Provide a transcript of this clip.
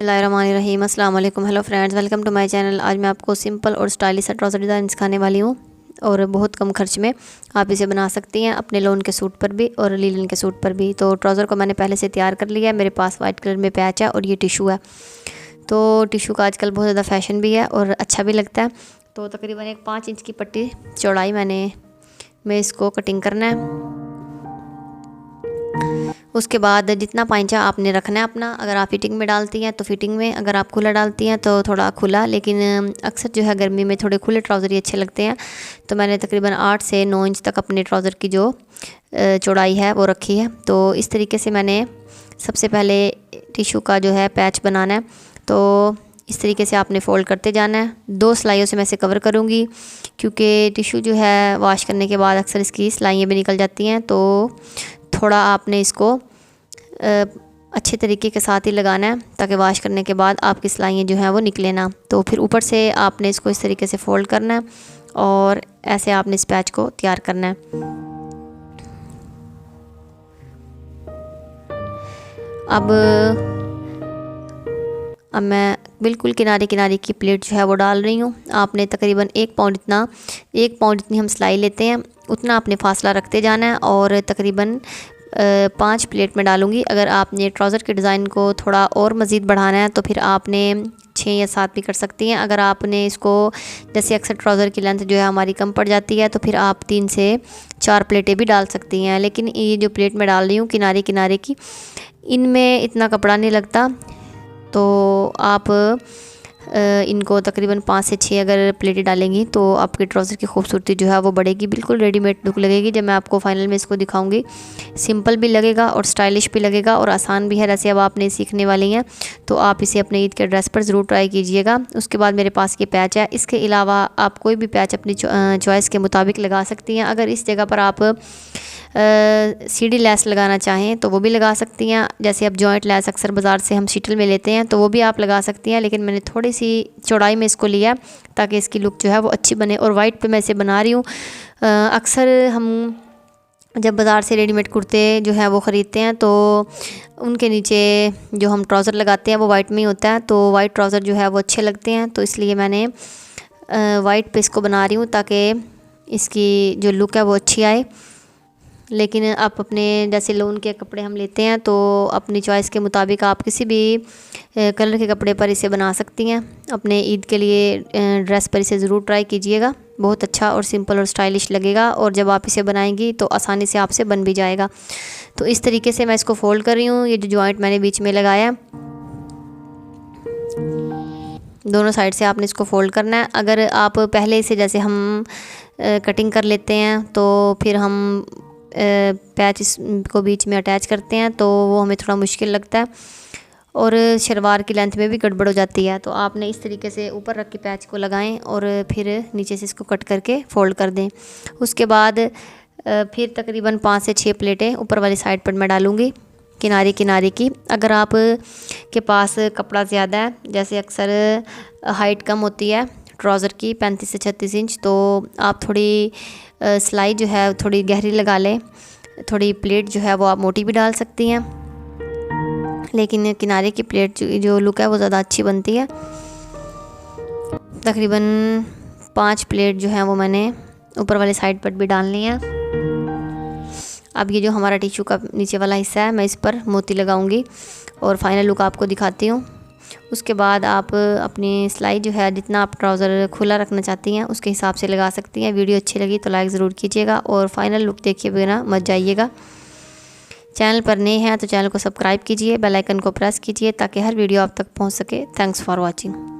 बिस्मिल्लाहिर्रहमानिर्रहीम। अस्सलाम वालेकुम। Hello friends, welcome to my channel. आज मैं आपको सिंपल और स्टाइलिश सा ट्राउज़र डिज़ाइन सिखाने वाली हूँ और बहुत कम खर्च में आप इसे बना सकती हैं अपने लोन के सूट पर भी और लीलन के सूट पर भी। तो ट्राउज़र को मैंने पहले से तैयार कर लिया है। मेरे पास वाइट कलर में पैच है और ये टिशू है। तो टिशू का आजकल बहुत ज़्यादा फैशन भी है और अच्छा भी लगता है। तो तकरीबन एक 5 इंच की पट्टी चौड़ाई मैं इसको कटिंग करना है। उसके बाद जितना पाइंचा आपने रखना है अपना, अगर आप फिटिंग में डालती हैं तो फिटिंग में, अगर आप खुला डालती हैं तो थोड़ा खुला। लेकिन अक्सर जो है गर्मी में थोड़े खुले ट्राउज़र ही अच्छे लगते हैं। तो मैंने तकरीबन 8 से 9 इंच तक अपने ट्राउज़र की जो चौड़ाई है वो रखी है। तो इस तरीके से मैंने सबसे पहले टिशू का जो है पैच बनाना है। तो इस तरीके से आपने फ़ोल्ड करते जाना है। 2 सिलाइयों से मैं इसे कवर करूँगी क्योंकि टिशू जो है वॉश करने के बाद अक्सर इसकी सिलाइयाँ भी निकल जाती हैं। तो थोड़ा आपने इसको अच्छे तरीके के साथ ही लगाना है ताकि वॉश करने के बाद आपकी सिलाइयाँ जो हैं वो निकले ना। तो फिर ऊपर से आपने इसको इस तरीके से फ़ोल्ड करना है और ऐसे आपने इस पैच को तैयार करना है। अब मैं बिल्कुल किनारे किनारे की प्लेट जो है वो डाल रही हूँ। आपने तकरीबन 1 पाउंड इतनी हम सिलाई लेते हैं उतना आपने फासला रखते जाना है और तकरीबन 5 प्लेट में डालूँगी। अगर आपने ट्राउज़र के डिज़ाइन को थोड़ा और मज़ीद बढ़ाना है तो फिर आपने 6 या 7 भी कर सकती हैं। अगर आपने इसको, जैसे अक्सर ट्राउज़र की लेंथ जो है हमारी कम पड़ जाती है, तो फिर आप 3 से 4 प्लेटें भी डाल सकती हैं। लेकिन ये जो प्लेट में डाल रही हूँ किनारे किनारे की, इनमें इतना कपड़ा नहीं लगता। तो आप इनको तकरीबन 5 से 6 अगर प्लेटें डालेंगी तो आपके ट्राउज़र की खूबसूरती जो है वो बढ़ेगी। बिल्कुल रेडीमेड लुक लगेगी। जब मैं आपको फाइनल में इसको दिखाऊंगी, सिंपल भी लगेगा और स्टाइलिश भी लगेगा और आसान भी है। जैसे अब आपने सीखने वाली हैं तो आप इसे अपने ईद के ड्रेस पर ज़रूर ट्राई कीजिएगा। उसके बाद मेरे पास ये पैच है। इसके अलावा आप कोई भी पैच अपनी चॉइस के मुताबिक लगा सकती हैं। अगर इस जगह पर आप सीढ़ी लेस लगाना चाहें तो वो भी लगा सकती हैं। जैसे अब जॉइंट लेस अक्सर बाज़ार से हम शीटल में लेते हैं तो वो भी आप लगा सकती हैं। लेकिन मैंने थोड़ी सी चौड़ाई में इसको लिया ताकि इसकी लुक जो है वो अच्छी बने। और वाइट पे मैं इसे बना रही हूँ। अक्सर हम जब बाज़ार से रेडीमेड कुर्ते जो है वो ख़रीदते हैं तो उनके नीचे जो हम ट्राउज़र लगाते हैं वो वाइट में ही होता है। तो वाइट ट्राउज़र जो है वो अच्छे लगते हैं। तो इसलिए मैंने वाइट पे इसको बना रही हूँ ताकि इसकी जो लुक है वो अच्छी आए। लेकिन आप अपने जैसे लोन के कपड़े हम लेते हैं तो अपनी चॉइस के मुताबिक आप किसी भी कलर के कपड़े पर इसे बना सकती हैं। अपने ईद के लिए ड्रेस पर इसे ज़रूर ट्राई कीजिएगा। बहुत अच्छा और सिंपल और स्टाइलिश लगेगा और जब आप इसे बनाएंगी तो आसानी से आपसे बन भी जाएगा। तो इस तरीके से मैं इसको फ़ोल्ड कर रही हूँ। ये जो जॉइंट मैंने बीच में लगाया, दोनों साइड से आपने इसको फ़ोल्ड करना है। अगर आप पहले इसे जैसे हम कटिंग कर लेते हैं तो फिर हम पैच को बीच में अटैच करते हैं तो वो हमें थोड़ा मुश्किल लगता है और शलवार की लेंथ में भी गड़बड़ हो जाती है। तो आपने इस तरीके से ऊपर रख के पैच को लगाएं और फिर नीचे से इसको कट करके फ़ोल्ड कर दें। उसके बाद फिर तकरीबन 5 से 6 प्लेटें ऊपर वाली साइड पर मैं डालूँगी किनारे किनारे की। अगर आप के पास कपड़ा ज़्यादा है, जैसे अक्सर हाइट कम होती है ट्राउज़र की 35 से 36 इंच, तो आप थोड़ी सिलाई जो है थोड़ी गहरी लगा लें। थोड़ी प्लेट जो है वो आप मोटी भी डाल सकती हैं, लेकिन किनारे की प्लेट जो लुक है वो ज़्यादा अच्छी बनती है। तकरीबन 5 प्लेट जो है वो मैंने ऊपर वाली साइड पर भी डालनी है। अब ये जो हमारा टिशू का नीचे वाला हिस्सा है, मैं इस पर मोती लगाऊंगी और फाइनल लुक आपको दिखाती हूँ। उसके बाद आप अपनी सिलाई जो है जितना आप ट्राउज़र खुला रखना चाहती हैं उसके हिसाब से लगा सकती हैं। वीडियो अच्छी लगी तो लाइक ज़रूर कीजिएगा और फाइनल लुक देखिए बिना मत जाइएगा। चैनल पर नए हैं तो चैनल को सब्सक्राइब कीजिए, बेल आइकन को प्रेस कीजिए ताकि हर वीडियो आप तक पहुंच सके। Thanks for watching.